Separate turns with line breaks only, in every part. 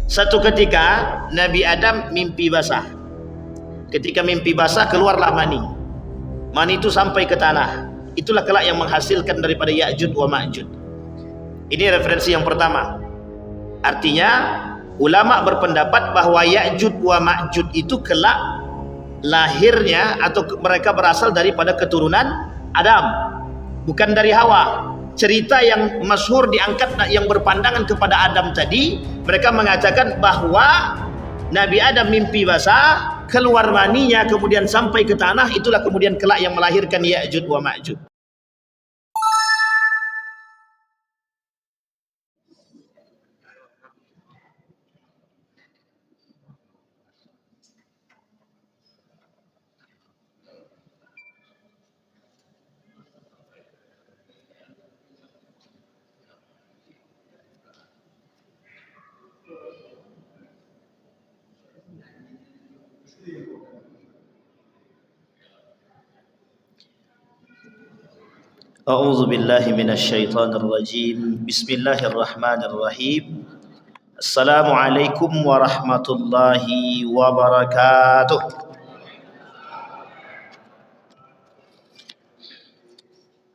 Satu ketika Nabi Adam mimpi basah. Ketika mimpi basah keluarlah mani. Mani itu sampai ke tanah. Itulah kelak yang menghasilkan daripada Ya'jud wa Ma'jud. Ini referensi yang pertama. Artinya ulama berpendapat bahwa Ya'jud wa Ma'jud itu kelak lahirnya atau mereka berasal daripada keturunan Adam, bukan dari Hawa. Cerita yang masyhur diangkat yang berpandangan kepada Adam tadi, mereka mengatakan bahwa Nabi Adam mimpi basah, keluar maninya kemudian sampai ke tanah, itulah kemudian kelak yang melahirkan Ya'jud wa Ma'jud. A'udzu billahi minasyaitonir rajim. Bismillahirrahmanirrahim. Assalamualaikum warahmatullahi wabarakatuh.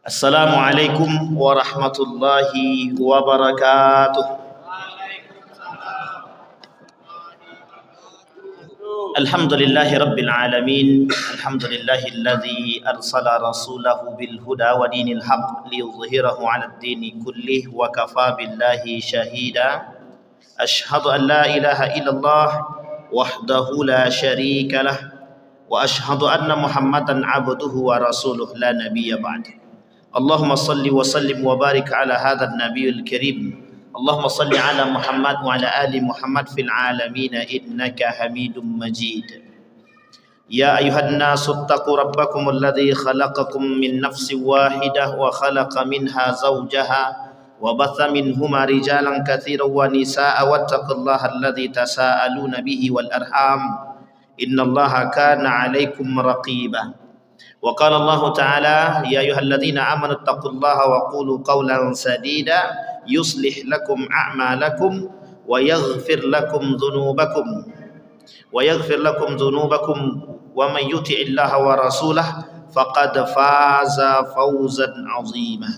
Assalamualaikum warahmatullahi wabarakatuh. Alhamdulillahi Rabbil Alamin. Alhamdulillahilladzi arsala rasulahu bil huda wa dinil haq liyudhhirahu 'alad dini kullih wa kafa billahi shahida. Ashhadu an la ilaha illallah wahdahu la syarika lah wa ashhadu anna Muhammadan 'abduhu wa rasuluh la nabiyya ba'd. Allahumma salli wa sallim wa barik ala hadzal nabiyil karim. Allahumma salli ala Muhammad wa ala ali Muhammad fil alamin innaka Hamidum Majid. Ya ayuhan nasu ittaqu rabbakum alladhi khalaqakum min nafsin wahidah wa khalaqa minha zawjaha wa batha minhuma rijalan katsiran wa nisaa wattaqullaha alladhi tasaaluna bihi wal arham innallaha kana 'alaikum raqiba. Wa qala Allah ta'ala ya ayyuhalladzina amanu ittaqullaha wa qulu qawlan sadida yuslih lakum a'malakum wa yaghfir lakum dhunubakum wa man yuti'illaha wa rasulahu faqad faza fawzan 'azima.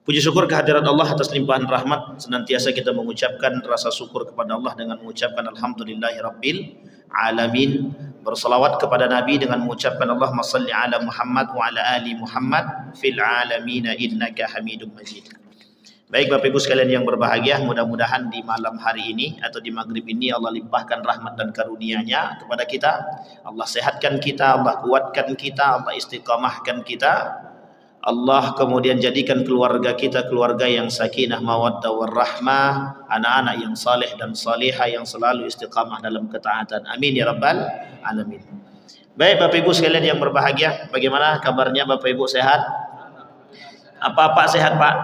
Puji syukur kehadirat Allah atas limpahan rahmat. Senantiasa kita mengucapkan rasa syukur kepada Allah dengan mengucapkan alhamdulillahirabbil alamin. Bersalawat kepada Nabi dengan mengucapkan Allahumma salli ala Muhammad wa ala ali Muhammad fil alamin innaka Hamidum Majid. Baik Bapak Ibu sekalian yang berbahagia, mudah-mudahan di malam hari ini atau di maghrib ini Allah limpahkan rahmat dan karunia-Nya kepada kita. Allah sehatkan kita, Allah kuatkan kita, Allah istiqamahkan kita. Allah kemudian jadikan keluarga kita keluarga yang sakinah mawaddah warahmah, anak-anak yang saleh dan salihah yang selalu istiqamah dalam ketaatan. Amin ya rabbal alamin. Baik Bapak Ibu sekalian yang berbahagia, bagaimana kabarnya Bapak Ibu, sehat? Apa-apa sehat Pak?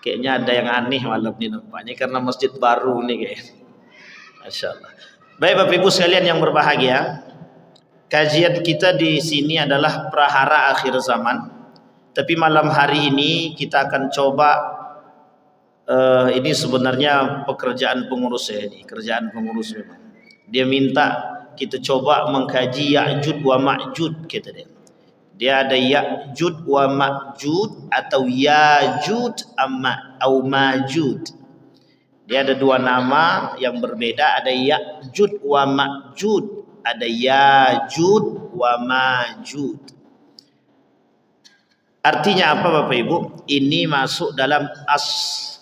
Kayaknya ada yang aneh malam ini nampaknya karena masjid baru nih kayaknya. Masya Allah. Baik Bapak Ibu sekalian yang berbahagia, kajian kita di sini adalah prahara akhir zaman. Tapi malam hari ini kita akan coba ini sebenarnya pekerjaan pengurus ya, ini kerjaan pengurus memang. Dia minta kita coba mengkaji Ya'jud wa Ma'jud kata dia. Dia ada Ya'jud wa Ma'jud atau Ya'jud atau Ma'jud. Dia ada dua nama yang berbeda, ada Ya'jud wa Ma'jud, ada Ya'jud wa Ma'jud. Artinya apa Bapak Ibu? Ini masuk dalam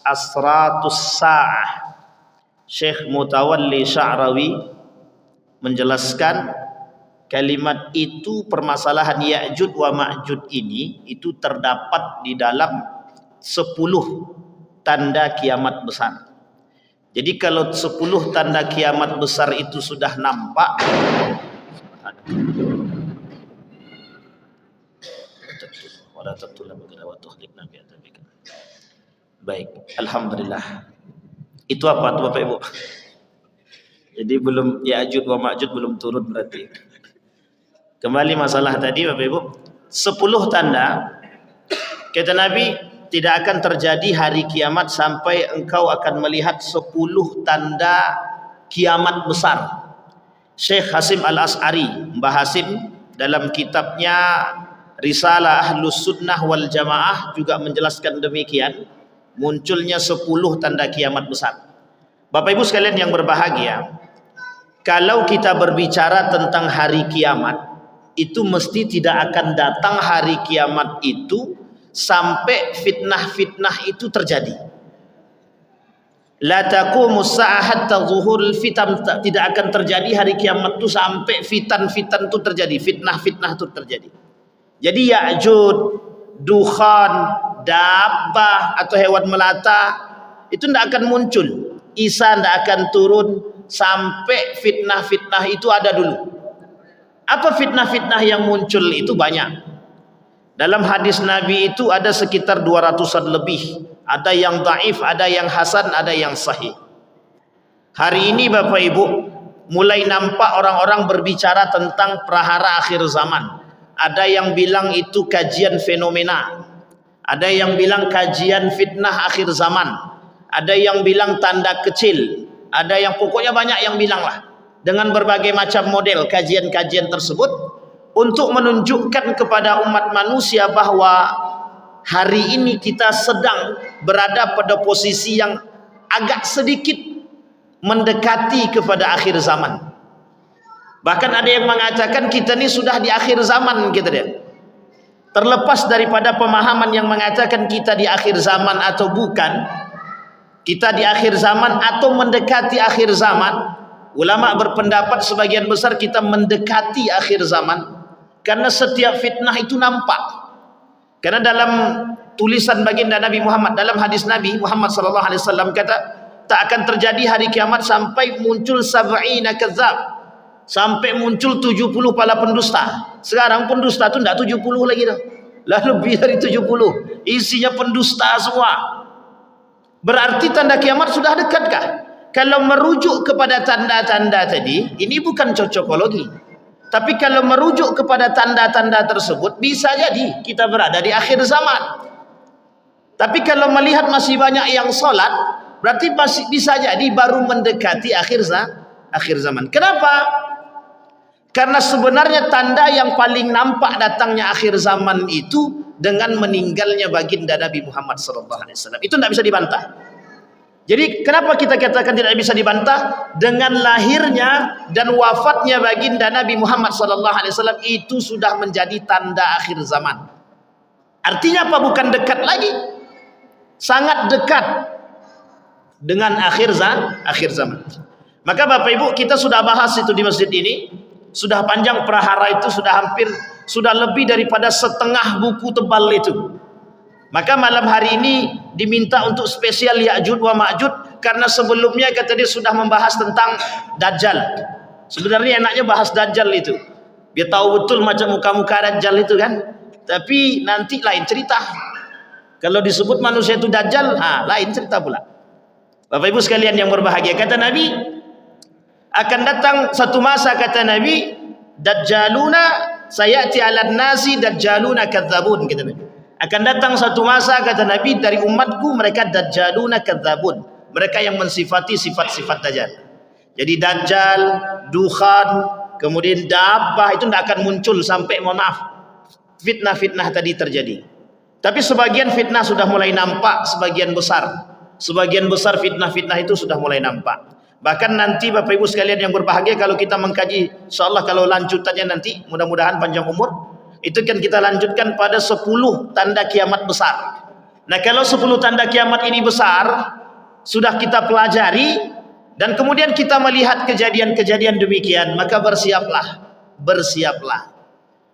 asratus sa'ah. Syekh Mutawalli Sya'rawi menjelaskan kalimat itu, permasalahan Ya'jud wa Ma'jud ini itu terdapat di dalam 10 tanda kiamat besar. Jadi kalau 10 tanda kiamat besar itu sudah nampak, baik, alhamdulillah. Itu apa tuh Bapak Ibu? Jadi belum Ya'jud wa Ma'jud belum turun berarti. Kembali masalah tadi Bapak Ibu, 10 tanda kata Nabi, tidak akan terjadi hari kiamat sampai engkau akan melihat 10 tanda kiamat besar. Syekh Hasim Al-As'ari, Mbah Hasim dalam kitabnya Risalah Ahlus Sunnah wal Jamaah juga menjelaskan demikian, munculnya 10 tanda kiamat besar. Bapak Ibu sekalian yang berbahagia, kalau kita berbicara tentang hari kiamat, itu mesti tidak akan datang hari kiamat itu sampai fitnah-fitnah itu terjadi. La taqumus sa'ah hatta zuhurul fitan, tidak akan terjadi hari kiamat itu sampai fitan-fitan itu terjadi, fitnah-fitnah itu terjadi. Jadi Ya'jud, dukhan, dabbah atau hewan melata itu tidak akan muncul. Isa tidak akan turun sampai fitnah-fitnah itu ada dulu. Apa fitnah-fitnah yang muncul itu banyak. Dalam hadis Nabi itu ada sekitar 200-an lebih. Ada yang dhaif, ada yang hasan, ada yang sahih. Hari ini Bapak Ibu mulai nampak orang-orang berbicara tentang prahara akhir zaman. Ada yang bilang itu kajian fenomena. Ada yang bilang kajian fitnah akhir zaman. Ada yang bilang tanda kecil. Ada yang pokoknya banyak yang bilang lah. Dengan berbagai macam model kajian-kajian tersebut untuk menunjukkan kepada umat manusia bahwa hari ini kita sedang berada pada posisi yang agak sedikit mendekati kepada akhir zaman. Bahkan ada yang mengatakan kita ini sudah di akhir zaman gitu deh. Terlepas daripada pemahaman yang mengatakan kita di akhir zaman atau bukan, kita di akhir zaman atau mendekati akhir zaman, ulama berpendapat sebagian besar kita mendekati akhir zaman karena setiap fitnah itu nampak. Karena dalam tulisan baginda Nabi Muhammad, dalam hadis Nabi Muhammad SAW kata, tak akan terjadi hari kiamat sampai muncul sab'ina kadzab, sampai muncul 70 pala pendusta. Sekarang pendusta itu tidak 70 lagi dah, lah lebih dari 70, isinya pendusta semua. Berarti tanda kiamat sudah dekatkah? Kalau merujuk kepada tanda-tanda tadi, ini bukan cocokologi. Tapi kalau merujuk kepada tanda-tanda tersebut, bisa jadi kita berada di akhir zaman. Tapi kalau melihat masih banyak yang sholat, berarti masih bisa jadi baru mendekati akhir zaman. Kenapa? Karena sebenarnya tanda yang paling nampak datangnya akhir zaman itu dengan meninggalnya baginda Nabi Muhammad SAW. Itu tidak bisa dibantah. Jadi kenapa kita katakan tidak bisa dibantah? Dengan lahirnya dan wafatnya baginda Nabi Muhammad SAW itu sudah menjadi tanda akhir zaman. Artinya apa? Bukan dekat lagi, sangat dekat dengan akhir zaman. Maka Bapak Ibu, kita sudah bahas itu di masjid ini, sudah panjang prahara itu, sudah lebih daripada setengah buku tebal itu. Maka malam hari ini diminta untuk spesial Ya'jud wa Ma'jud, karena sebelumnya kata dia sudah membahas tentang Dajjal. Sebenarnya enaknya bahas Dajjal itu, biar tahu betul macam muka-muka Dajjal itu kan. Tapi nanti lain cerita. Kalau disebut manusia itu Dajjal, lain cerita pula. Bapak Ibu sekalian yang berbahagia, kata Nabi, akan datang satu masa, kata Nabi, Dajjaluna sayati 'alan nasi dajjaluna kadzabun, kata Nabi. Akan datang satu masa, kata Nabi, dari umatku mereka dajjaluna kadzabun, mereka yang mensifati sifat-sifat Dajjal. Jadi Dajjal, dukhan, kemudian dabbah itu tidak akan muncul sampai, mohon maaf, fitnah-fitnah tadi terjadi. Tapi sebagian fitnah sudah mulai nampak, sebagian besar fitnah-fitnah itu sudah mulai nampak. Bahkan nanti Bapak Ibu sekalian yang berbahagia, kalau kita mengkaji, insyaallah kalau lanjutannya nanti, mudah-mudahan panjang umur, itu kan kita lanjutkan pada 10 tanda kiamat besar. Nah, kalau 10 tanda kiamat ini besar sudah kita pelajari, dan kemudian kita melihat kejadian-kejadian demikian, maka bersiaplah.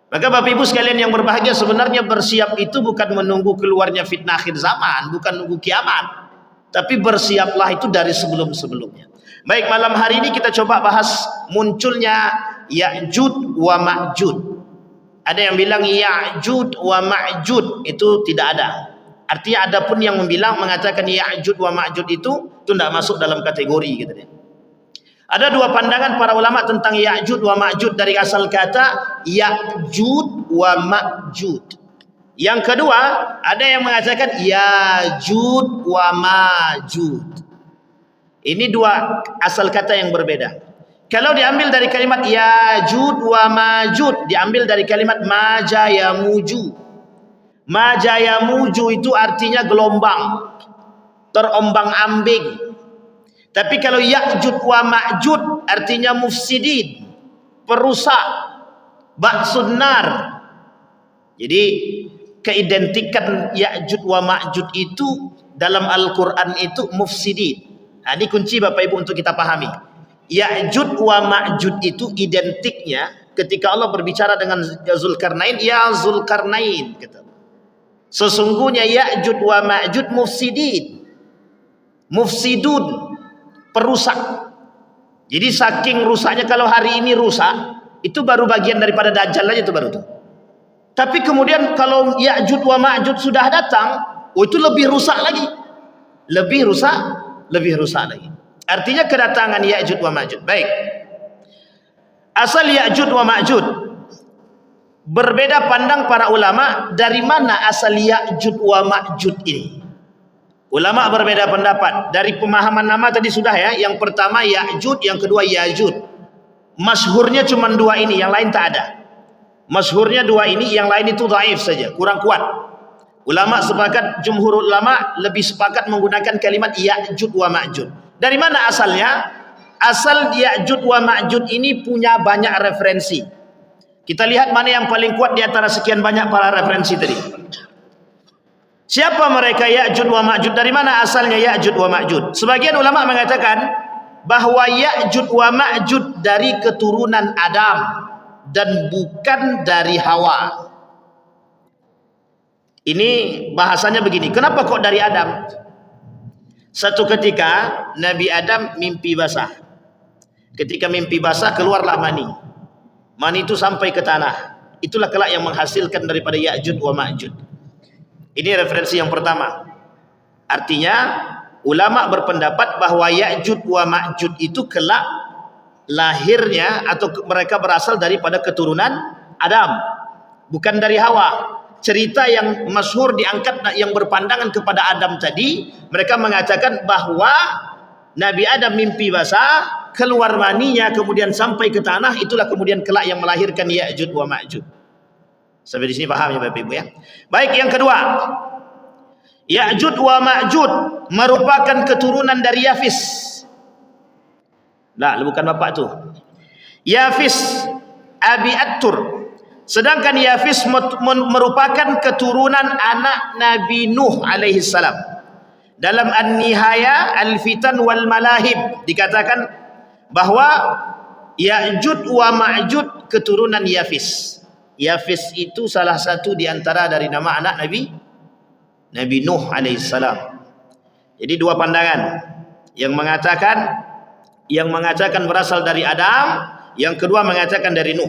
Maka Bapak Ibu sekalian yang berbahagia, sebenarnya bersiap itu bukan menunggu keluarnya fitnah akhir zaman, bukan nunggu kiamat, tapi bersiaplah itu dari sebelum-sebelumnya. Baik, malam hari ini kita coba bahas munculnya Ya'jud wa Ma'jud. Ada yang bilang Ya'jud wa Ma'jud itu tidak ada. Artinya ada pun yang mengatakan Ya'jud wa Ma'jud itu tidak masuk dalam kategori gitu deh. Ada dua pandangan para ulama tentang Ya'jud wa Ma'jud dari asal kata Ya'jud wa Ma'jud. Yang kedua, ada yang mengatakan Ya'jud wa Ma'jud. Ini dua asal kata yang berbeda. Kalau diambil dari kalimat Ya'jud wa Ma'jud, diambil dari kalimat Maja Yamuju. Maja Yamuju itu artinya gelombang, terombang-ambing. Tapi kalau Ya'jud wa Ma'jud artinya mufsidin, perusak, ba'sun nar. Jadi keidentikan Ya'jud wa Ma'jud itu dalam Al-Quran itu mufsidin. Nah, ini kunci Bapak Ibu untuk kita pahami. Ya'jud wa Ma'jud itu identiknya ketika Allah berbicara dengan Zulkarnain, ya Zulkarnain, kata. Sesungguhnya Ya'jud wa Ma'jud mufsidin, mufsidun, perusak. Jadi saking rusaknya, kalau hari ini rusak, itu baru bagian daripada Dajjal aja itu baru tuh. Tapi kemudian kalau Ya'jud wa Ma'jud sudah datang, itu lebih rusak lagi. Lebih rusak lagi. Artinya kedatangan Ya'jud wa Ma'jud. Baik. Asal Ya'jud wa Ma'jud, berbeda pandang para ulama dari mana asal Ya'jud wa Ma'jud ini. Ulama berbeda pendapat. Dari pemahaman nama tadi sudah ya. Yang pertama Ya'jud, yang kedua Ya'jud. Masyhurnya cuma dua ini, yang lain tak ada. Masyhurnya dua ini, yang lain itu dhaif saja, kurang kuat. Ulama sepakat, jumhur ulama lebih sepakat menggunakan kalimat Ya'jud wa Ma'jud. Dari mana asalnya? Asal Ya'jud wa Ma'jud ini punya banyak referensi. Kita lihat mana yang paling kuat di antara sekian banyak para referensi tadi. Siapa mereka Ya'jud wa Ma'jud? Dari mana asalnya Ya'jud wa Ma'jud? Sebagian ulama mengatakan bahwa Ya'jud wa Ma'jud dari keturunan Adam dan bukan dari Hawa. Ini bahasanya begini. Kenapa kok dari Adam? Satu ketika Nabi Adam mimpi basah. Ketika mimpi basah keluarlah mani. Mani itu sampai ke tanah. Itulah kelak yang menghasilkan daripada Ya'jud wa Ma'jud. Ini referensi yang pertama. Artinya ulama berpendapat bahwa Ya'jud wa Ma'jud itu kelak lahirnya atau mereka berasal daripada keturunan Adam, bukan dari Hawa. Cerita yang masyhur diangkat yang berpandangan kepada Adam tadi, mereka mengatakan bahwa Nabi Adam mimpi basah, keluar maninya kemudian sampai ke tanah, itulah kemudian kelak yang melahirkan Ya'jud wa Ma'jud. Sampai di sini paham ya Bapak Ibu ya? Baik, yang kedua, Ya'jud wa Ma'jud merupakan keturunan dari Yafis. Nah, bukan bapak tu. Yafis Abi At-Tur. Sedangkan Yafis merupakan keturunan anak Nabi Nuh alaihi salam. Dalam An-Nihaya Al-Fitan wal Malahib dikatakan bahwa Ya'jud wa Ma'jud keturunan Yafis. Yafis itu salah satu di antara dari nama anak Nabi Nuh alaihi salam. Jadi dua pandangan. Yang mengatakan berasal dari Adam, yang kedua mengatakan dari Nuh.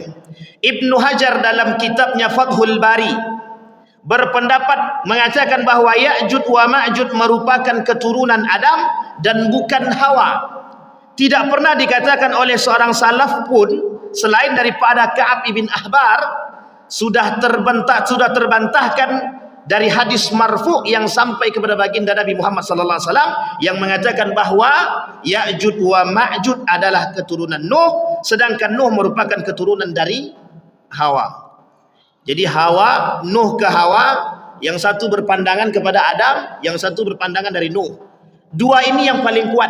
Ibnu Hajar dalam kitabnya Fathul Bari berpendapat mengatakan bahwa Ya'jud wa Ma'jud merupakan keturunan Adam dan bukan Hawa. Tidak pernah dikatakan oleh seorang salaf pun selain daripada Ka'ab ibn Ahbar sudah terbantahkan dari hadis marfu yang sampai kepada baginda Nabi Muhammad sallallahu alaihi wasallam yang mengatakan bahwa Ya'jud wa Ma'jud adalah keturunan Nuh, sedangkan Nuh merupakan keturunan dari Hawa. Jadi Nuh ke Hawa, yang satu berpandangan kepada Adam, yang satu berpandangan dari Nuh. Dua ini yang paling kuat.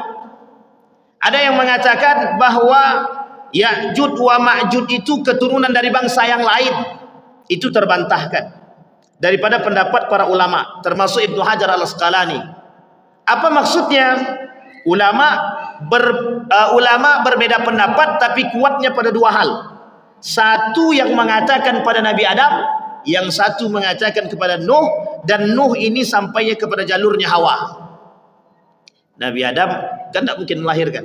Ada yang mengatakan bahwa Ya'jud wa Ma'jud itu keturunan dari bangsa yang lain. Itu terbantahkan daripada pendapat para ulama, termasuk Ibnu Hajar Al-Asqalani. Apa maksudnya? Ulama berbeda pendapat, tapi kuatnya pada dua hal. Satu yang mengatakan pada Nabi Adam, yang satu mengatakan kepada Nuh, dan Nuh ini sampainya kepada jalurnya Hawa. Nabi Adam kan tidak mungkin melahirkan.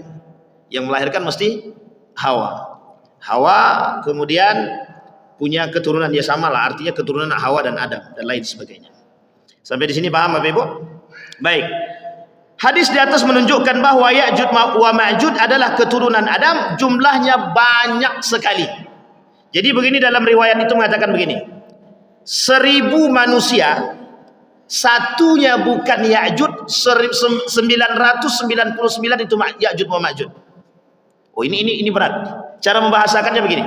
Yang melahirkan mesti Hawa. Hawa kemudian punya keturunan, dia sama lah, artinya keturunan Hawa dan Adam dan lain sebagainya. Sampai di sini paham Bapak Ibu? Baik. Hadis di atas menunjukkan bahwa Ya'jud wa Ma'jud adalah keturunan Adam, jumlahnya banyak sekali. Jadi begini, dalam riwayat itu mengatakan begini. 1000 manusia, satunya bukan Ya'juj, 999 itu Ya'juj wa Ma'juj. Oh, ini berat. Cara membahasakannya begini.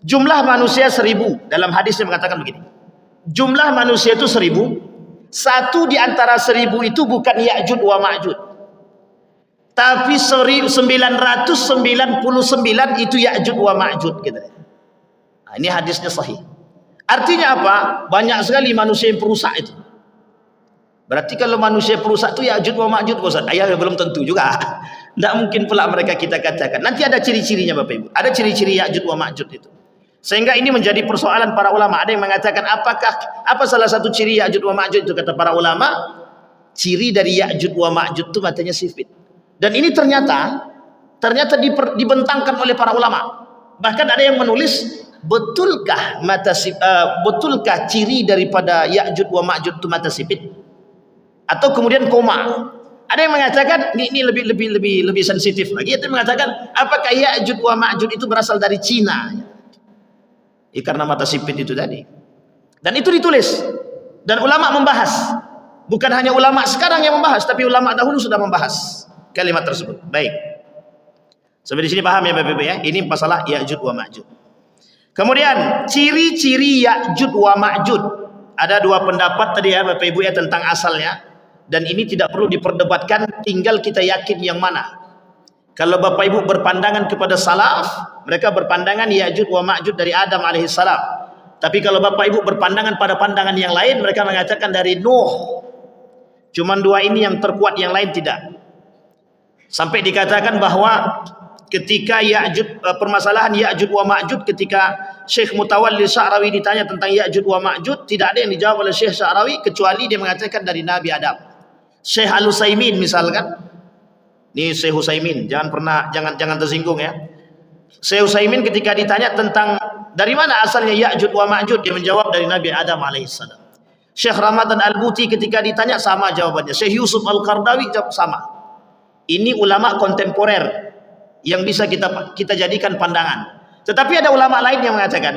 Jumlah manusia 1000, dalam hadisnya mengatakan begini. Jumlah manusia itu 1000, satu di antara 1000 itu bukan Ya'juj wa Ma'juj, tapi 999 itu Ya'juj wa Ma'juj gitu. Nah, ini hadisnya sahih. Artinya apa? Banyak sekali manusia yang perusak itu. Berarti kalau manusia perusak itu Ya'juj wa Ma'juj, Ustaz. Ya belum tentu juga. Tidak mungkin pula mereka kita katakan. Nanti ada ciri-cirinya Bapak Ibu. Ada ciri-ciri Ya'juj wa Ma'juj itu. Sehingga ini menjadi persoalan para ulama. Ada yang mengatakan apa salah satu ciri Ya'juj wa Ma'juj itu, kata para ulama, ciri dari Ya'juj wa Ma'juj itu matanya sipit. Dan ini ternyata dibentangkan oleh para ulama. Bahkan ada yang menulis, betulkah ciri daripada Ya'juj wa Ma'juj itu mata sipit? Atau kemudian koma. Ada yang mengatakan ini lebih sensitif lagi. Itu mengatakan apakah Ya'juj wa Ma'juj itu berasal dari Cina? Ya, karena mata sipit itu tadi. Dan itu ditulis. Dan ulama membahas. Bukan hanya ulama sekarang yang membahas, tapi ulama dahulu sudah membahas kalimat tersebut. Baik. Sampai di sini paham ya Bapak Ibu ya? Ini masalah Ya'juj wa Ma'juj. Kemudian ciri-ciri Ya'juj wa Ma'juj. Ada dua pendapat tadi ya Bapak Ibu ya tentang asalnya. Dan ini tidak perlu diperdebatkan, tinggal kita yakin yang mana. Kalau Bapak Ibu berpandangan kepada salaf, mereka berpandangan Ya'juj wa Ma'juj dari Adam alaihissalam. Tapi kalau Bapak Ibu berpandangan pada pandangan yang lain, mereka mengatakan dari Nuh. Cuman dua ini yang terkuat, yang lain tidak. Sampai dikatakan bahwa ketika permasalahan Ya'juj wa Ma'juj, ketika Syekh Mutawalli Sya'rawi ditanya tentang Ya'juj wa Ma'juj, tidak ada yang dijawab oleh Syekh Sya'rawi kecuali dia mengatakan dari Nabi Adam. Syekh Al-Utsaimin misalkan, ini Syekh Utsaimin, jangan tersinggung ya. Syekh Utsaimin ketika ditanya tentang dari mana asalnya Ya'juj wa Ma'juj, dia menjawab dari Nabi Adam alaihissalam. Syekh Ramadan Al-Buti ketika ditanya sama jawabannya. Syekh Yusuf Al-Qardawi jawab sama. Ini ulama kontemporer yang bisa kita jadikan pandangan. Tetapi ada ulama lain yang mengatakan,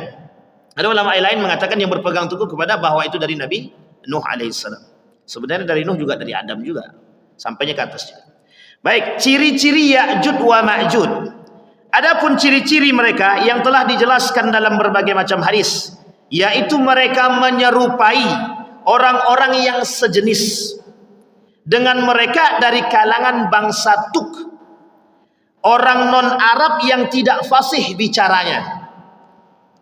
yang berpegang teguh kepada bahwa itu dari Nabi Nuh alaihissalam. Sebenarnya dari Nuh juga, dari Adam juga, sampainya ke atas juga. Baik, ciri-ciri Ya'juj wa Ma'juj. Adapun ciri-ciri mereka yang telah dijelaskan dalam berbagai macam hadis, yaitu mereka menyerupai orang-orang yang sejenis dengan mereka dari kalangan bangsa Tuk, orang non-Arab yang tidak fasih bicaranya.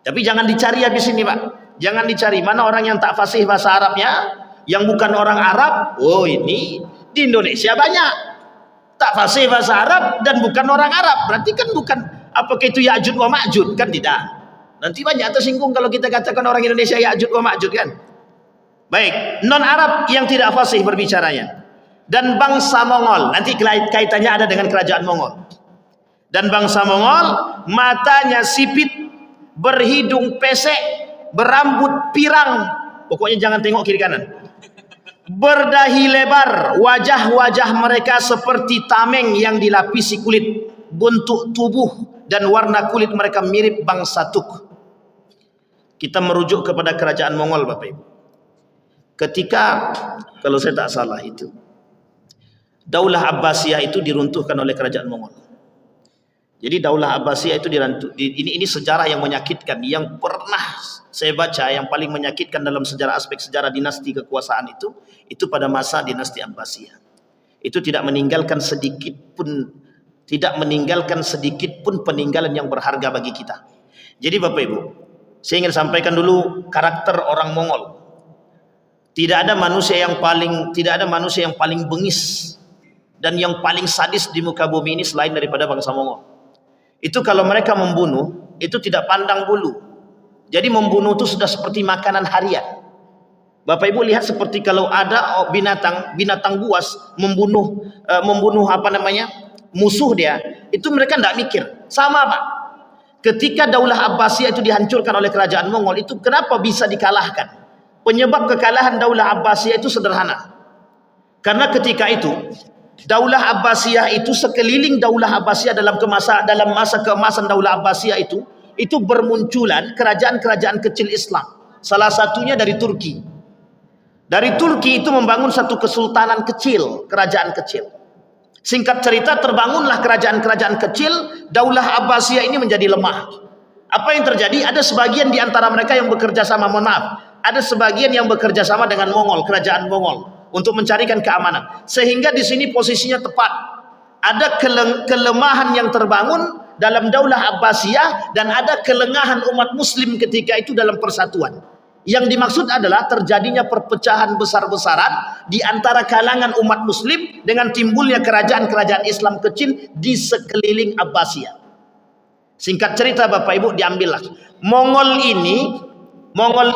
Tapi jangan dicari habis ini Pak, jangan dicari mana orang yang tak fasih bahasa Arabnya, yang bukan orang Arab. Oh, ini di Indonesia banyak tak fasih bahasa Arab dan bukan orang Arab. Berarti kan bukan, apakah itu Ya'juj wa Ma'juj? Kan tidak. Nanti banyak tersinggung kalau kita katakan orang Indonesia Ya'juj wa Ma'juj kan. Baik, non Arab yang tidak fasih berbicaranya, dan bangsa Mongol. Nanti kaitannya ada dengan kerajaan Mongol. Dan bangsa Mongol, matanya sipit, berhidung pesek, berambut pirang, pokoknya jangan tengok kiri kanan, berdahi lebar, wajah-wajah mereka seperti tameng yang dilapisi kulit, bentuk tubuh dan warna kulit mereka mirip bangsa Tuk. Kita merujuk kepada kerajaan Mongol Bapak Ibu. Ketika, kalau saya tak salah itu, Daulah Abbasiyah itu diruntuhkan oleh kerajaan Mongol. Jadi Daulah Abbasiyah itu ini sejarah yang menyakitkan, yang pernah saya baca, yang paling menyakitkan dalam sejarah, aspek sejarah dinasti kekuasaan itu pada masa dinasti Abbasiyah. Itu tidak meninggalkan sedikit pun peninggalan yang berharga bagi kita. Jadi Bapak Ibu, saya ingin sampaikan dulu karakter orang Mongol. Tidak ada manusia yang paling bengis dan yang paling sadis di muka bumi ini selain daripada bangsa Mongol. Itu kalau mereka membunuh, itu tidak pandang bulu. Jadi membunuh itu sudah seperti makanan harian. Bapak Ibu lihat, seperti kalau ada binatang buas membunuh musuh dia, itu mereka tidak mikir. Sama Pak. Ketika Daulah Abbasiyah itu dihancurkan oleh kerajaan Mongol, itu kenapa bisa dikalahkan? Penyebab kekalahan Daulah Abbasiyah itu sederhana. Karena ketika itu Daulah Abbasiyah itu, sekeliling Daulah Abbasiyah dalam masa keemasan Daulah Abbasiyah itu bermunculan kerajaan-kerajaan kecil Islam. Salah satunya dari Turki. Dari Turki itu membangun satu kesultanan kecil, kerajaan kecil. Singkat cerita, terbangunlah kerajaan-kerajaan kecil, Daulah Abbasiyah ini menjadi lemah. Apa yang terjadi? Ada sebagian di antara mereka yang bekerja sama, mohon maaf, ada sebagian yang bekerja sama dengan Mongol, kerajaan Mongol, untuk mencarikan keamanan. Sehingga di sini posisinya tepat. Ada kelemahan yang terbangun dalam Daulah Abbasiyah dan ada kelengahan umat muslim ketika itu dalam persatuan. Yang dimaksud adalah terjadinya perpecahan besar-besaran di antara kalangan umat muslim dengan timbulnya kerajaan-kerajaan Islam kecil di sekeliling Abbasiyah. Singkat cerita Bapak Ibu, diambillah Mongol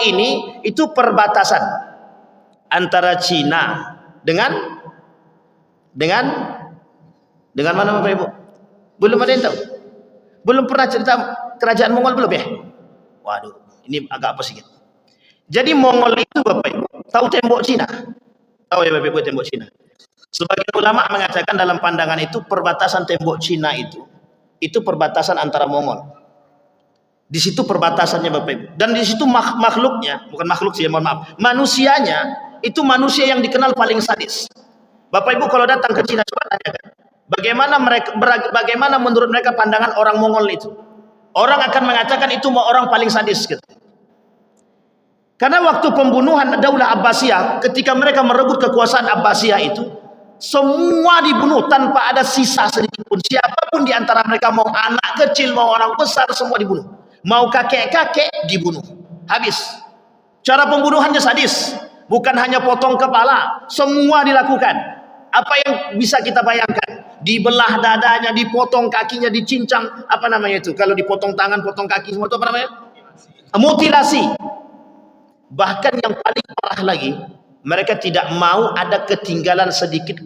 ini itu perbatasan antara Cina dengan mana Bapak Ibu? Belum ada yang tahu? Belum pernah cerita kerajaan Mongol belum ya? Waduh, ini agak apa sedikit. Jadi Mongol itu Bapak Ibu, tahu tembok Cina? Tahu ya Bapak Ibu tembok Cina? Sebagian ulama mengatakan dalam pandangan itu perbatasan tembok Cina itu perbatasan antara Mongol. Di situ perbatasannya Bapak Ibu. Dan di situ makhluknya, bukan makhluk sih, mohon maaf, manusianya itu manusia yang dikenal paling sadis. Bapak Ibu kalau datang ke Cina coba tanyakan, bagaimana menurut mereka pandangan orang Mongol itu? Orang akan mengatakan itu orang paling sadis gitu. Karena waktu pembunuhan Daulah Abbasiyah, ketika mereka merebut kekuasaan Abbasiyah itu, semua dibunuh tanpa ada sisa sedikit pun. Siapapun di antara mereka, mau anak kecil, mau orang besar, semua dibunuh. Mau kakek-kakek dibunuh. Habis. Cara pembunuhannya sadis. Bukan hanya potong kepala, semua dilakukan. Apa yang bisa kita bayangkan? Dibelah dadanya, dipotong kakinya, dicincang, apa namanya itu? Kalau dipotong tangan, potong kaki, semua itu apa namanya? Mutilasi. Bahkan yang paling parah lagi, mereka tidak mau ada ketinggalan sedikit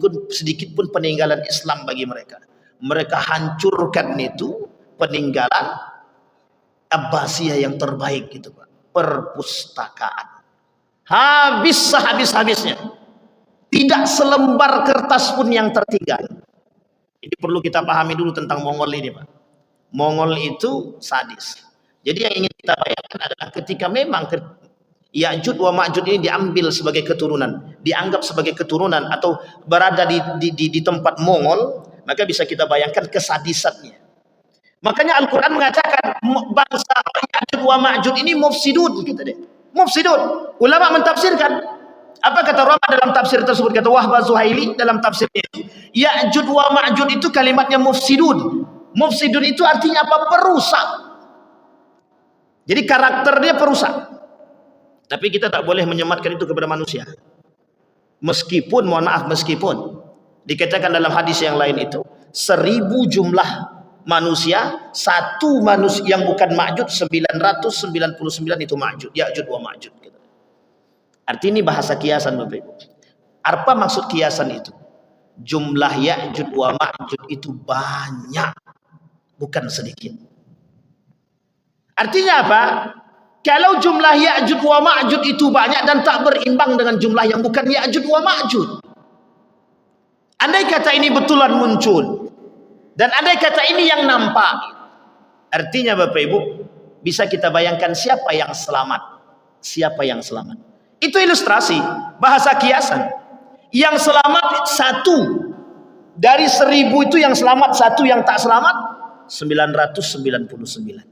pun peninggalan Islam bagi mereka. Mereka hancurkan itu peninggalan Abbasiyah yang terbaik gitu Pak. Perpustakaan. Habis sehabis-habisnya. Tidak selembar kertas pun yang tertinggal. Ini perlu kita pahami dulu tentang Mongol ini Pak. Mongol itu sadis. Jadi yang ingin kita bayangkan adalah ketika memang Ya'juj wa Ma'juj ini diambil sebagai keturunan, dianggap sebagai keturunan atau berada di tempat Mongol, maka bisa kita bayangkan kesadisannya. Makanya Al-Quran mengatakan bangsa Ya'juj wa Ma'juj ini mufsidun, gitu deh. Mufsidun. Ulama mentafsirkan. Apa kata ulama dalam tafsir tersebut? Kata Wahbah Zuhaili dalam tafsirnya, Ya'juj wa Ma'juj itu kalimatnya mufsidun. Mufsidun itu artinya apa? Perusak. Jadi karakter dia perusak. Tapi kita tak boleh menyematkan itu kepada manusia. Meskipun, mohon maaf, meskipun dikatakan dalam hadis yang lain itu 1000 jumlah manusia, satu manusia yang bukan Ma'juj 999 itu Ma'juj, Ya'juj wa Ma'juj. Artinya ini bahasa kiasan Bapak Ibu. Apa maksud kiasan itu? Jumlah Ya'juj wa Ma'juj itu banyak, bukan sedikit. Artinya apa? Kalau jumlah Ya'juj wa Ma'juj itu banyak dan tak berimbang dengan jumlah yang bukan Ya'juj wa Ma'juj. Andai kata ini betulan muncul dan andai kata ini yang nampak, artinya Bapak Ibu bisa kita bayangkan siapa yang selamat. Siapa yang selamat? Itu ilustrasi bahasa kiasan. Yang selamat satu dari 1000 itu yang selamat, satu yang tak selamat 999.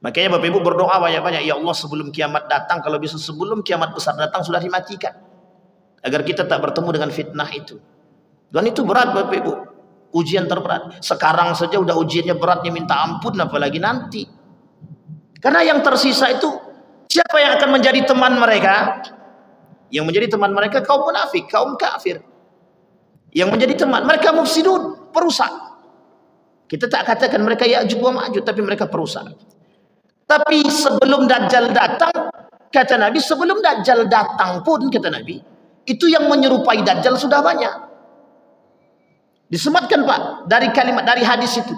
Makanya Bapak Ibu berdoa banyak-banyak, ya Allah sebelum kiamat datang, kalau bisa sebelum kiamat besar datang sudah dimatikan, agar kita tak bertemu dengan fitnah itu. Dan itu berat Bapak Ibu, ujian terberat. Sekarang saja udah ujiannya beratnya minta ampun, apalagi nanti. Karena yang tersisa itu siapa yang akan menjadi teman mereka? Yang menjadi teman mereka kaum munafik, kaum kafir. Yang menjadi teman mereka mufsidun, perusak. Kita tak katakan mereka Ya'juj wa Ma'juj, tapi mereka perusak. Tapi sebelum Dajjal datang, kata Nabi, sebelum Dajjal datang pun, kata Nabi, itu yang menyerupai Dajjal sudah banyak. Disematkan Pak, dari kalimat, dari hadis itu.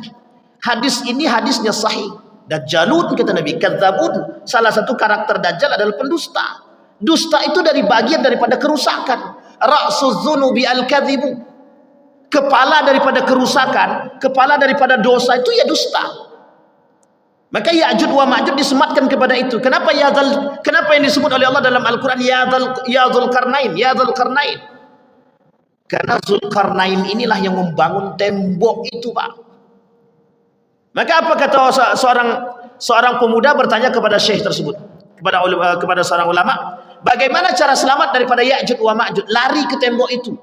Hadis ini hadisnya sahih. Dajjalun, kata Nabi, kadzabun. Salah satu karakter Dajjal adalah pendusta. Dusta itu dari bagian daripada kerusakan. Ra'suz dzunubi al-kadzibu. Kepala daripada kerusakan, kepala daripada dosa itu ya dusta. Maka Ya'juj wa Ma'juj disematkan kepada itu. Kenapa yang disebut oleh Allah dalam Al-Quran ya Dzulqarnain, ya Dzulqarnain? Karena Dzulqarnain inilah yang membangun tembok itu, Pak. Maka apa kata seorang pemuda bertanya kepada syekh tersebut, kepada seorang ulama, bagaimana cara selamat daripada Ya'juj wa Ma'juj? Lari ke tembok itu.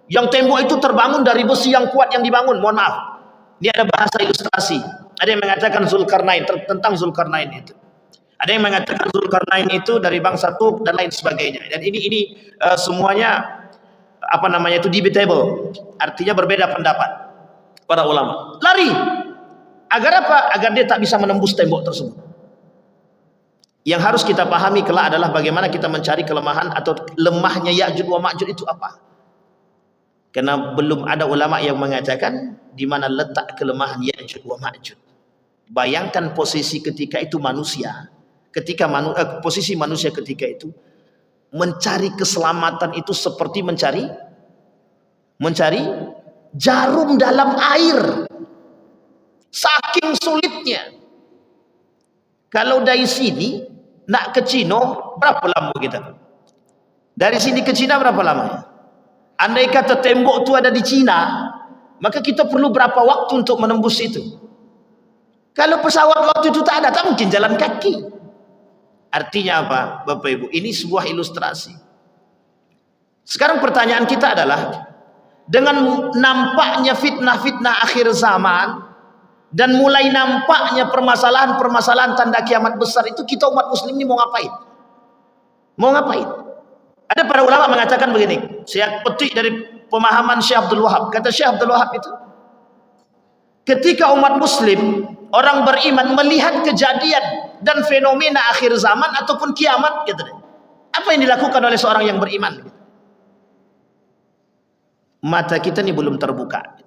Yang tembok itu terbangun dari besi yang kuat yang dibangun. Mohon maaf, ini ada bahasa ilustrasi. Ada yang mengatakan Dzulqarnain, tentang Dzulqarnain itu. Ada yang mengatakan Dzulqarnain itu dari bangsa Turk dan lain sebagainya. Dan ini semuanya itu debatable. Artinya berbeda pendapat para ulama. Lari. Agar apa? Agar dia tak bisa menembus tembok tersebut. Yang harus kita pahami kelak adalah bagaimana kita mencari kelemahan atau lemahnya Ya'juj wa Ma'juj itu apa. Karena belum ada ulama yang mengatakan di mana letak kelemahan Ya'juj wa Ma'juj. Bayangkan posisi ketika itu manusia. Posisi manusia ketika itu mencari keselamatan itu seperti mencari jarum dalam air. Saking sulitnya. Kalau dari sini nak ke Cina berapa lama kita? Dari sini ke Cina berapa lama? Andai kata tembok itu ada di Cina, maka kita perlu berapa waktu untuk menembus itu? Kalau pesawat waktu itu tak ada, tak mungkin jalan kaki. Artinya apa, Bapak Ibu? Ini sebuah ilustrasi. Sekarang pertanyaan kita adalah, dengan nampaknya fitnah-fitnah akhir zaman, dan mulai nampaknya permasalahan-permasalahan tanda kiamat besar itu, kita umat muslim ini mau ngapain? Mau ngapain? Ada para ulama mengatakan begini, saya petik dari pemahaman Syekh Abdul Wahab. Kata Syekh Abdul Wahab itu, ketika umat muslim, orang beriman melihat kejadian dan fenomena akhir zaman ataupun kiamat, gitu deh, apa yang dilakukan oleh seorang yang beriman? Mata kita ini belum terbuka.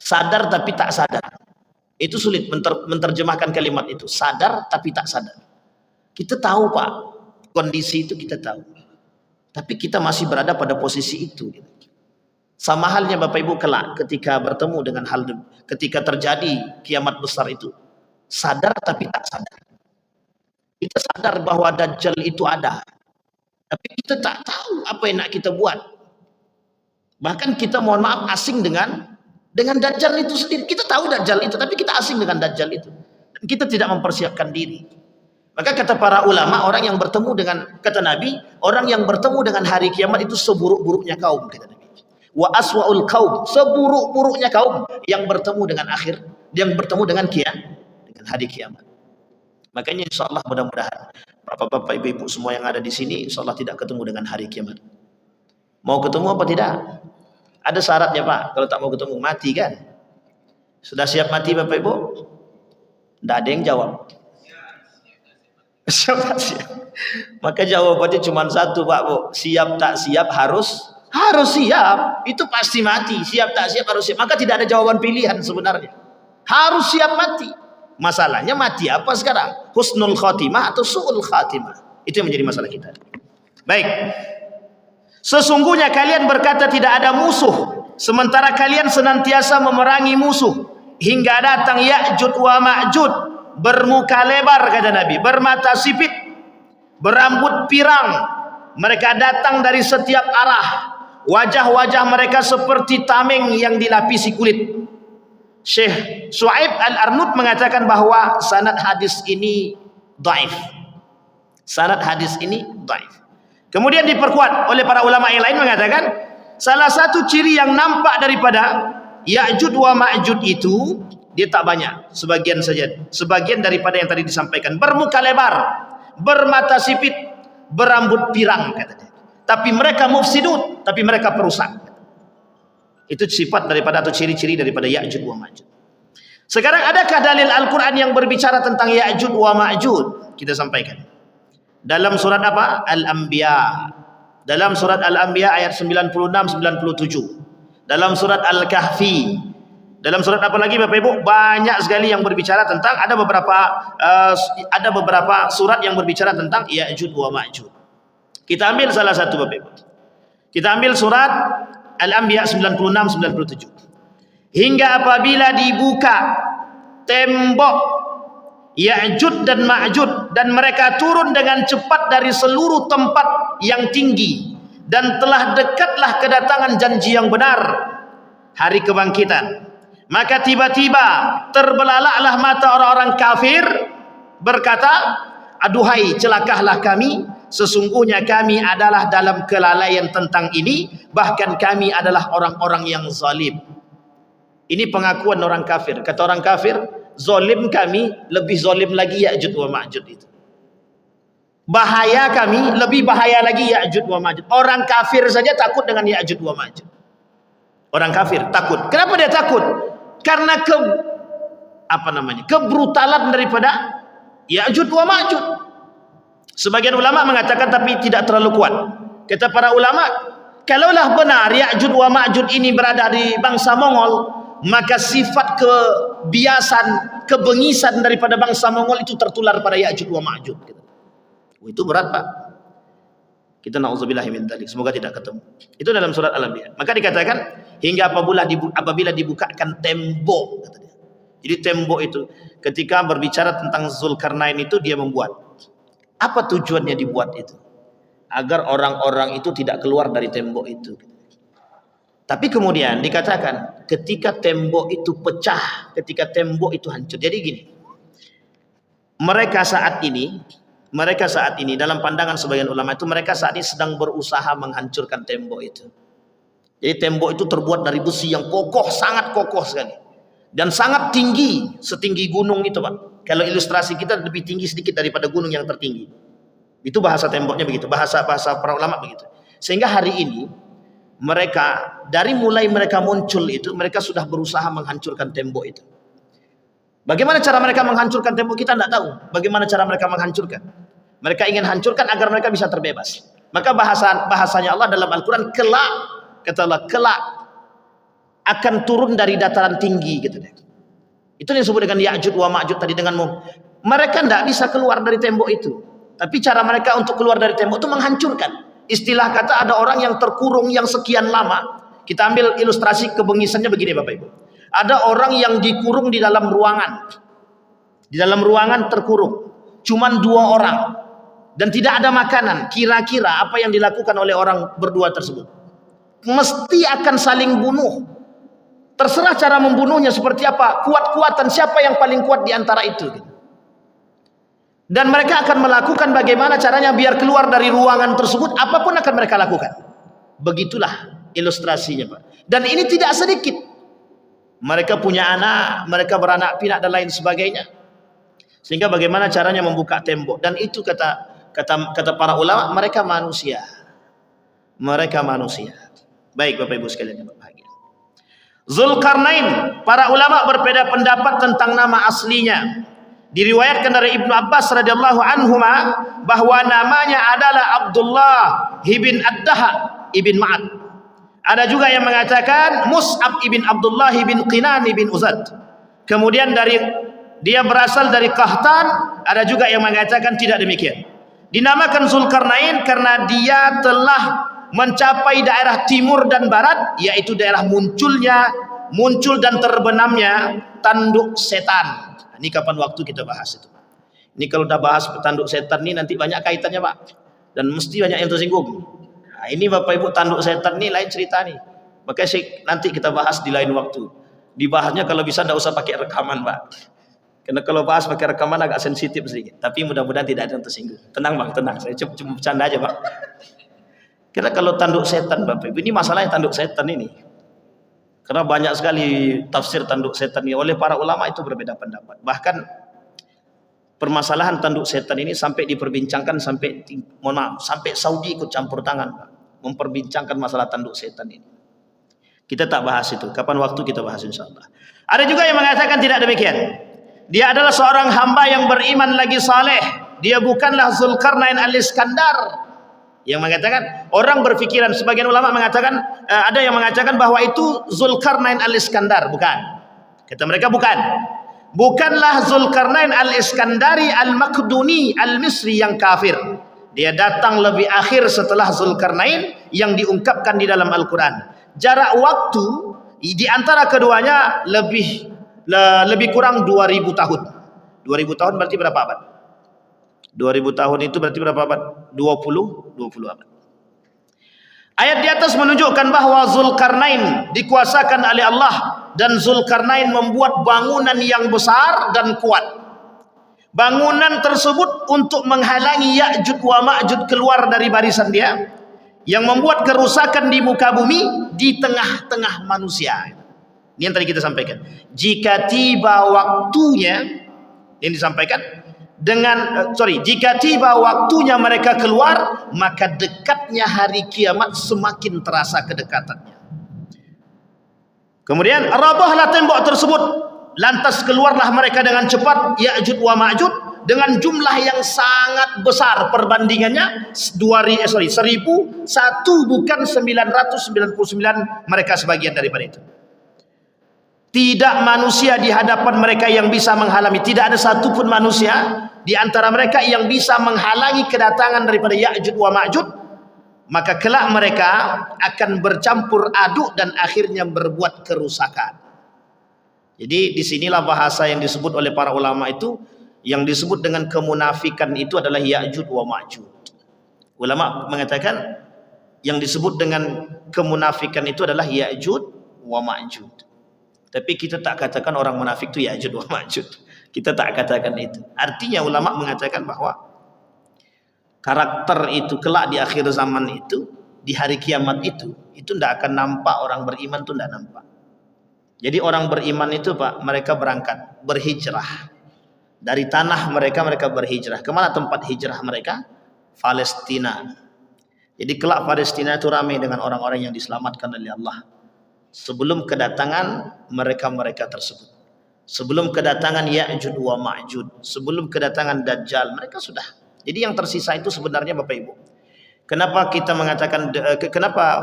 Sadar tapi tak sadar. Itu sulit menerjemahkan kalimat itu. Sadar tapi tak sadar. Kita tahu, Pak, kondisi itu kita tahu. Tapi kita masih berada pada posisi itu. Sama halnya Bapak Ibu kelak ketika bertemu dengan ketika terjadi kiamat besar itu. Sadar tapi tak sadar. Kita sadar bahwa Dajjal itu ada. Tapi kita tak tahu apa yang nak kita buat. Bahkan kita mohon maaf asing dengan Dajjal itu sendiri. Kita tahu Dajjal itu, tapi kita asing dengan Dajjal itu. Dan kita tidak mempersiapkan diri. Maka kata para ulama, orang yang bertemu dengan, kata Nabi, orang yang bertemu dengan hari kiamat itu seburuk-buruknya kaum, kata Nabi. Wa aswa'ul kaum, seburuk-buruknya kaum yang bertemu dengan dengan hari kiamat. Makanya insyaallah mudah-mudahan Bapak-bapak, Ibu-ibu semua yang ada di sini insyaallah tidak ketemu dengan hari kiamat. Mau ketemu apa tidak? Ada syaratnya, Pak. Kalau tak mau ketemu mati kan? Sudah siap mati Bapak Ibu? Tidak ada yang jawab. Siap tak siap? Maka jawabannya cuma satu, Pak Bu. Siap tak siap harus siap. Itu pasti mati. Siap tak siap harus siap. Maka tidak ada jawaban pilihan sebenarnya. Harus siap mati. Masalahnya mati apa sekarang? Husnul khatimah atau su'ul khatimah? Itu yang menjadi masalah kita. Baik. Sesungguhnya kalian berkata tidak ada musuh, sementara kalian senantiasa memerangi musuh, hingga datang Ya'juj wa Ma'juj, bermuka lebar, kata Nabi, bermata sipit, berambut pirang. Mereka datang dari setiap arah. Wajah-wajah mereka seperti tameng yang dilapisi kulit. Syekh Shu'aib Al-Arnud mengatakan bahwa sanad hadis ini dhaif. Sanad hadis ini dhaif. Kemudian diperkuat oleh para ulama yang lain mengatakan salah satu ciri yang nampak daripada Ya'juj wa Ma'juj itu, dia tak banyak, sebagian saja. Sebagian daripada yang tadi disampaikan, bermuka lebar, bermata sipit, berambut pirang, katanya. Tapi mereka mufsidun, tapi mereka perusak. Itu sifat daripada atau ciri-ciri daripada Ya'juj wa Ma'juj. Sekarang adakah dalil Al-Quran yang berbicara tentang Ya'juj wa Ma'juj? Kita sampaikan. Dalam surat apa? Al-Anbiya. Dalam surat Al-Anbiya ayat 96-97. Dalam surat Al-Kahfi. Dalam surat apa lagi Bapak Ibu? Banyak sekali yang berbicara tentang, ada beberapa surat yang berbicara tentang Ya'juj wa Ma'juj. Kita ambil salah satu Bapak Ibu. Kita ambil surat Al-Anbiya 96-97. Hingga apabila dibuka tembok Ya'jud dan Ma'jud, dan mereka turun dengan cepat dari seluruh tempat yang tinggi, dan telah dekatlah kedatangan janji yang benar, hari kebangkitan. Maka tiba-tiba terbelalaklah mata orang-orang kafir, berkata, aduhai celakalah kami, sesungguhnya kami adalah dalam kelalaian tentang ini, bahkan kami adalah orang-orang yang zalim. Ini pengakuan orang kafir. Kata orang kafir, zalim kami, lebih zalim lagi Ya'jud wa Ma'jud itu. Bahaya kami, lebih bahaya lagi Ya'jud wa Ma'jud. Orang kafir saja takut dengan Ya'jud wa Ma'jud. Orang kafir takut. Kenapa dia takut? Karena kebrutalan daripada Ya'jud wa Ma'jud. Sebagian ulama mengatakan tapi tidak terlalu kuat. Kata para ulama, kalaulah benar Ya'jud wa Ma'jud ini berada di bangsa Mongol, maka sifat kebiasaan, kebengisan daripada bangsa Mongol itu tertular pada Ya'jud wa Ma'jud. Itu berat, Pak. Kita na'udzubillahi min dzalik, semoga tidak ketemu. Itu dalam surat Al-Anbiya. Maka dikatakan hingga apabila dibukakan tembok, kata dia. Jadi tembok itu ketika berbicara tentang Zulkarnain itu dia membuat. Apa tujuannya dibuat itu? Agar orang-orang itu tidak keluar dari tembok itu. Tapi kemudian dikatakan ketika tembok itu pecah, ketika tembok itu hancur. Jadi gini, mereka saat ini dalam pandangan sebagian ulama itu, mereka saat ini sedang berusaha menghancurkan tembok itu. Jadi tembok itu terbuat dari besi yang kokoh, sangat kokoh sekali, dan sangat tinggi, setinggi gunung itu, Pak. Kalau ilustrasi kita lebih tinggi sedikit daripada gunung yang tertinggi. Itu bahasa temboknya begitu, bahasa para ulama begitu. Sehingga hari ini mereka, dari mulai mereka muncul itu, mereka sudah berusaha menghancurkan tembok itu. Bagaimana cara mereka menghancurkan tembok kita tidak tahu. Bagaimana cara mereka menghancurkan? Mereka ingin hancurkan agar mereka bisa terbebas. Maka bahasanya Allah dalam Al-Quran, kelak, kata Allah, kelak akan turun dari dataran tinggi, gitu deh. Itu yang disebut dengan Ya'jud wa Ma'jud tadi, denganmu. Mereka tidak bisa keluar dari tembok itu. Tapi cara mereka untuk keluar dari tembok itu menghancurkan. Istilah kata ada orang yang terkurung yang sekian lama. Kita ambil ilustrasi kebengisannya begini, Bapak Ibu. Ada orang yang dikurung di dalam ruangan. Di dalam ruangan terkurung. Cuman 2 orang. Dan tidak ada makanan. Kira-kira apa yang dilakukan oleh orang berdua tersebut? Mesti akan saling bunuh. Terserah cara membunuhnya seperti apa. Kuat-kuatan siapa yang paling kuat di antara itu. Dan mereka akan melakukan bagaimana caranya biar keluar dari ruangan tersebut. Apapun akan mereka lakukan. Begitulah ilustrasinya, Pak. Dan ini tidak sedikit. Mereka punya anak, mereka beranak pinak dan lain sebagainya. Sehingga bagaimana caranya membuka tembok. Dan itu kata para ulama, mereka manusia. Mereka manusia. Baik Bapak Ibu sekalian yang berbahagia. Zulkarnain, para ulama berbeda pendapat tentang nama aslinya. Diriwayatkan dari Ibnu Abbas radhiyallahu anhuma bahwa namanya adalah Abdullah ibn Ad-Daha ibn Ma'ad. Ada juga yang mengatakan Mus'ab ibn Abdullah ibn Qinan ibn Uzad. Kemudian dia berasal dari Qahtan. Ada juga yang mengatakan tidak demikian. Dinamakan Zulkarnain karena dia telah mencapai daerah timur dan barat, yaitu daerah muncul dan terbenamnya tanduk setan. Ini kapan waktu kita bahas itu. Ini kalau udah bahas tanduk setan ini nanti banyak kaitannya, Pak. Dan mesti banyak yang tersinggung. Nah, ini Bapak Ibu tanduk setan ini lain cerita nih. Makanya nanti kita bahas di lain waktu. Dibahasnya kalau bisa tidak usah pakai rekaman, Pak. Karena kalau bahas pakai rekaman agak sensitif sedikit. Tapi mudah-mudahan tidak ada yang tersinggung. Tenang Bang, tenang. Saya cuma bercanda aja, Pak. Karena kalau tanduk setan, Bapak Ibu, ini masalahnya tanduk setan ini. Karena banyak sekali tafsir tanduk setan ini oleh para ulama itu berbeda pendapat. Bahkan permasalahan tanduk setan ini sampai diperbincangkan sampai Saudi ikut campur tangan, Pak, memperbincangkan masalah tanduk setan ini. Kita tak bahas itu. Kapan waktu kita bahas insyaallah. Ada juga yang mengatakan tidak demikian. Dia adalah seorang hamba yang beriman lagi saleh. Dia bukanlah Zulkarnain al-Iskandar. Yang mengatakan, orang berfikiran, sebagian ulama mengatakan, ada yang mengatakan bahwa itu Zulkarnain al-Iskandar. Bukan. Kata mereka bukan. Bukanlah Zulkarnain al-Iskandari al-Makduni al-Misri yang kafir. Dia datang lebih akhir setelah Zulkarnain yang diungkapkan di dalam Al-Quran. Jarak waktu di antara keduanya lebih kurang 2000 tahun. 2000 tahun berarti berapa abad? 2000 tahun itu berarti berapa abad? 20 abad. Ayat di atas menunjukkan bahwa Zulkarnain dikuasakan oleh Allah, dan Zulkarnain membuat bangunan yang besar dan kuat. Bangunan tersebut untuk menghalangi Ya'juj wa Ma'juj keluar dari barisan dia, yang membuat kerusakan di muka bumi di tengah-tengah manusia. Ini yang tadi kita sampaikan. Jika tiba waktunya, yang disampaikan jika tiba waktunya mereka keluar, maka dekatnya hari kiamat semakin terasa kedekatannya. Kemudian rabahlah tembok tersebut, lantas keluarlah mereka dengan cepat, Ya'juj wa Ma'juj, dengan jumlah yang sangat besar perbandingannya 1000, bukan 999, mereka sebagian daripada itu. Tidak manusia di hadapan mereka yang bisa menghalangi, tidak ada satupun manusia di antara mereka yang bisa menghalangi kedatangan daripada Ya'juj wa Ma'juj. Maka kelak mereka akan bercampur aduk dan akhirnya berbuat kerusakan. Jadi disinilah bahasa yang disebut oleh para ulama itu, yang disebut dengan kemunafikan itu adalah Ya'juj wa Ma'juj. Ulama mengatakan yang disebut dengan kemunafikan itu adalah Ya'juj wa Ma'juj. Tapi kita tak katakan orang munafik itu Ya'juj wa Ma'juj. Kita tak katakan itu. Artinya ulama mengatakan bahwa karakter itu kelak di akhir zaman itu, di hari kiamat itu tidak akan nampak. Orang beriman itu tidak nampak. Jadi orang beriman itu Pak, mereka berangkat, berhijrah. Dari tanah mereka berhijrah. Kemana tempat hijrah mereka? Palestina. Jadi kelak Palestina itu ramai dengan orang-orang yang diselamatkan oleh Allah. Sebelum kedatangan mereka tersebut, sebelum kedatangan Ya'juj wa Ma'juj, sebelum kedatangan Dajjal, mereka sudah. Jadi yang tersisa itu sebenarnya Bapak Ibu, kenapa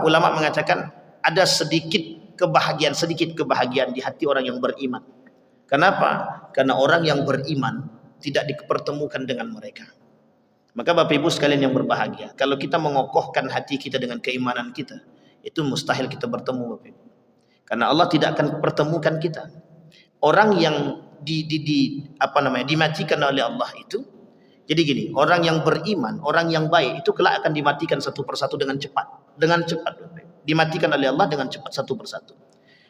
ulama mengatakan ada sedikit kebahagiaan di hati orang yang beriman. Kenapa? Karena orang yang beriman tidak dipertemukan dengan mereka. Maka Bapak Ibu sekalian yang berbahagia, kalau kita mengokohkan hati kita dengan keimanan kita, itu mustahil kita bertemu Bapak Ibu. Karena Allah tidak akan pertemukan kita. Orang yang dimatikan oleh Allah itu, jadi gini, orang yang beriman, orang yang baik itu kelak akan dimatikan satu persatu dengan cepat. Dimatikan oleh Allah dengan cepat satu persatu.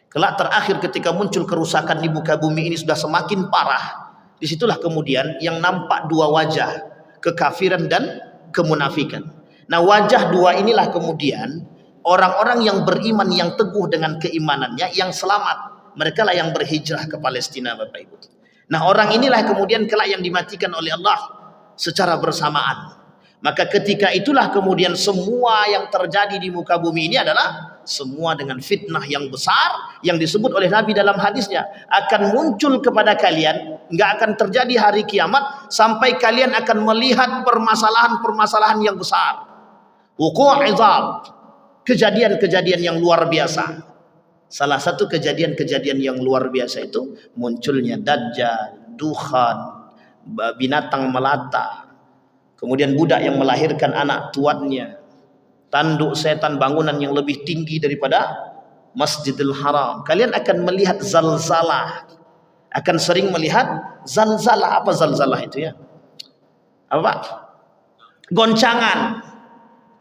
Kelak terakhir ketika muncul kerusakan di muka bumi ini sudah semakin parah. Disitulah kemudian yang nampak dua wajah, kekafiran dan kemunafikan. Nah, wajah dua inilah kemudian orang-orang yang beriman, yang teguh dengan keimanannya, yang selamat. Mereka lah yang berhijrah ke Palestina Bapak Ibu. Nah, orang inilah kemudian kelak yang dimatikan oleh Allah secara bersamaan. Maka ketika itulah kemudian semua yang terjadi di muka bumi ini adalah semua dengan fitnah yang besar, yang disebut oleh Nabi dalam hadisnya, akan muncul kepada kalian, enggak akan terjadi hari kiamat sampai kalian akan melihat permasalahan-permasalahan yang besar. Wuqu' izam, kejadian-kejadian yang luar biasa. Salah satu kejadian-kejadian yang luar biasa itu munculnya Dajjal, Dukhan, binatang melata, kemudian budak yang melahirkan anak tuannya, tanduk setan, bangunan yang lebih tinggi daripada Masjidil Haram. Kalian akan melihat zalzalah, akan sering melihat zalzalah. Apa zalzalah itu ya? Apa? Goncangan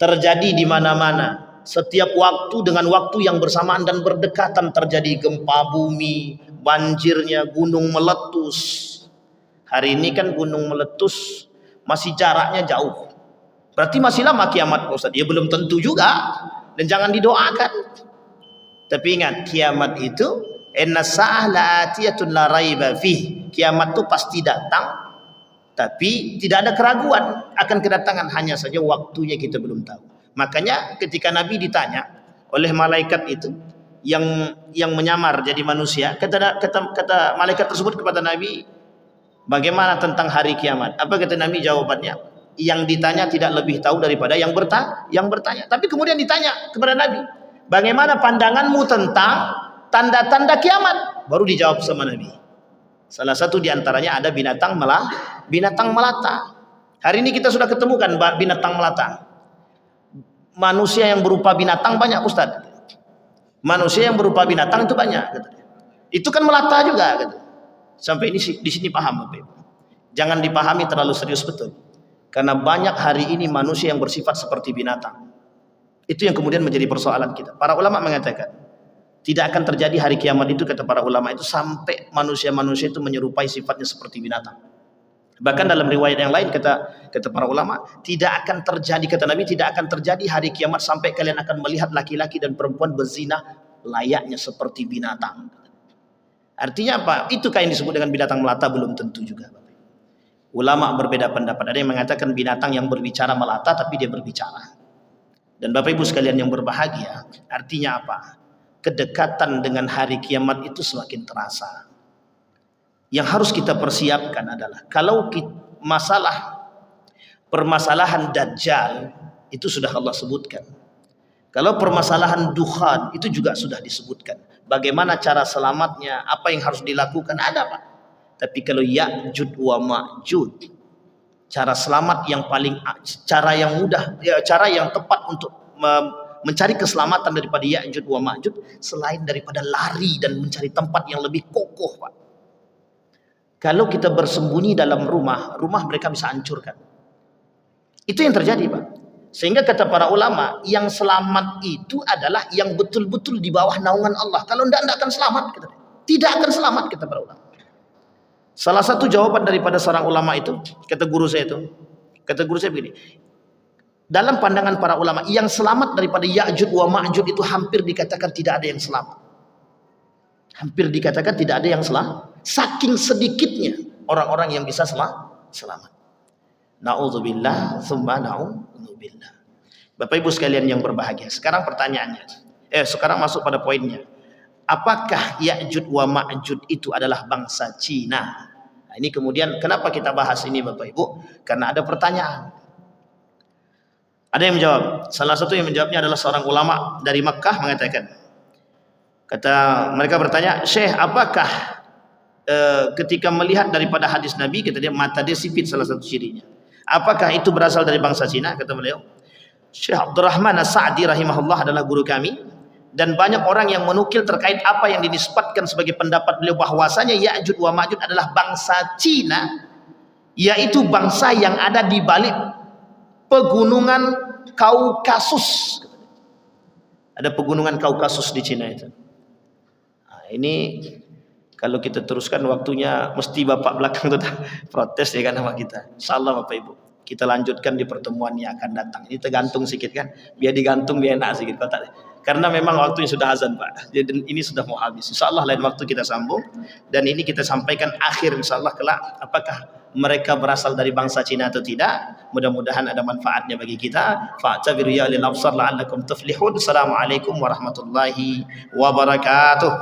terjadi di mana-mana. Setiap waktu dengan waktu yang bersamaan dan berdekatan terjadi gempa bumi, banjirnya, gunung meletus. Hari ini kan gunung meletus masih jaraknya jauh. Berarti masih lama kiamat Ustaz. Ya belum tentu juga. Dan jangan didoakan. Tapi ingat, kiamat itu inna sa'ah la'atiyatun la raiba fih. Kiamat itu pasti datang, tapi tidak ada keraguan akan kedatangan, hanya saja waktunya kita belum tahu. Makanya ketika Nabi ditanya oleh malaikat itu yang menyamar jadi manusia, kata malaikat tersebut kepada Nabi, bagaimana tentang hari kiamat? Apa kata Nabi jawabannya? Yang ditanya tidak lebih tahu daripada yang bertanya. Tapi kemudian ditanya kepada Nabi, bagaimana pandanganmu tentang tanda-tanda kiamat? Baru dijawab sama Nabi. Salah satu diantaranya ada binatang melata. Hari ini kita sudah ketemukan binatang melata. Manusia yang berupa binatang banyak Ustaz. Manusia yang berupa binatang itu banyak. Itu kan melata juga. Sampai ini di sini paham Bapak Ibu. Jangan dipahami terlalu serius betul. Karena banyak hari ini manusia yang bersifat seperti binatang. Itu yang kemudian menjadi persoalan kita. Para ulama mengatakan, tidak akan terjadi hari kiamat itu, kata para ulama itu, sampai manusia-manusia itu menyerupai sifatnya seperti binatang. Bahkan dalam riwayat yang lain kata para ulama, tidak akan terjadi, kata Nabi, tidak akan terjadi hari kiamat sampai kalian akan melihat laki-laki dan perempuan berzina layaknya seperti binatang. Artinya apa? Itukah yang disebut dengan binatang melata? Belum tentu juga. Ulama berbeda pendapat. Ada yang mengatakan binatang yang berbicara melata tapi dia berbicara. Dan Bapak Ibu sekalian yang berbahagia, artinya apa? Kedekatan dengan hari kiamat itu semakin terasa. Yang harus kita persiapkan adalah, kalau permasalahan Dajjal itu sudah Allah sebutkan. Kalau permasalahan Dukhan itu juga sudah disebutkan. Bagaimana cara selamatnya, apa yang harus dilakukan, ada Pak. Tapi kalau Ya'jud wa Ma'jud, cara selamat yang cara yang mudah, cara yang tepat untuk mencari keselamatan daripada Ya'jud wa Ma'jud, selain daripada lari dan mencari tempat yang lebih kokoh Pak. Kalau kita bersembunyi dalam rumah mereka bisa hancurkan. Itu yang terjadi Pak. Sehingga kata para ulama, yang selamat itu adalah yang betul-betul di bawah naungan Allah. Kalau tidak akan selamat. Tidak akan selamat, kata para ulama. Salah satu jawaban daripada seorang ulama itu, kata guru saya begini, dalam pandangan para ulama, yang selamat daripada Ya'jud wa Ma'jud itu hampir dikatakan tidak ada yang selamat. Hampir dikatakan tidak ada yang selamat. Saking sedikitnya orang-orang yang bisa selamat. Na'udzubillah, tsumma na'udzubillah. Bapak Ibu sekalian yang berbahagia, sekarang pertanyaannya, sekarang masuk pada poinnya. Apakah Ya'jud wa Ma'jud itu adalah bangsa Cina? Nah, ini kemudian kenapa kita bahas ini Bapak Ibu? Karena ada pertanyaan. Ada yang menjawab. Salah satu yang menjawabnya adalah seorang ulama dari Makkah mengatakan, mereka bertanya, Syekh, apakah ketika melihat daripada hadis Nabi, kata dia, mata dia sipit salah satu cirinya, apakah itu berasal dari bangsa Cina? Kata beliau, Syekh Abdurrahman As-Sa'di rahimahullah adalah guru kami, dan banyak orang yang menukil terkait apa yang dinisbatkan sebagai pendapat beliau, bahwasanya Ya'jud wa Ma'jud adalah bangsa Cina, yaitu bangsa yang ada di balik pegunungan Kaukasus. Ada pegunungan Kaukasus di Cina itu. Nah, ini kalau kita teruskan waktunya mesti Bapak belakang itu protes ya kan sama kita. Insyaallah Bapak Ibu, kita lanjutkan di pertemuan yang akan datang. Ini tergantung sedikit kan, biar digantung biar enak sedikit kotak. Karena memang waktunya sudah azan Pak. Jadi ini sudah mau habis. Insyaallah lain waktu kita sambung, dan ini kita sampaikan akhir insyaallah kelak, apakah mereka berasal dari bangsa Cina atau tidak. Mudah-mudahan ada manfaatnya bagi kita. Fa'tabiru ya lil absar la'allakum tuflihun. Assalamualaikum warahmatullahi wabarakatuh.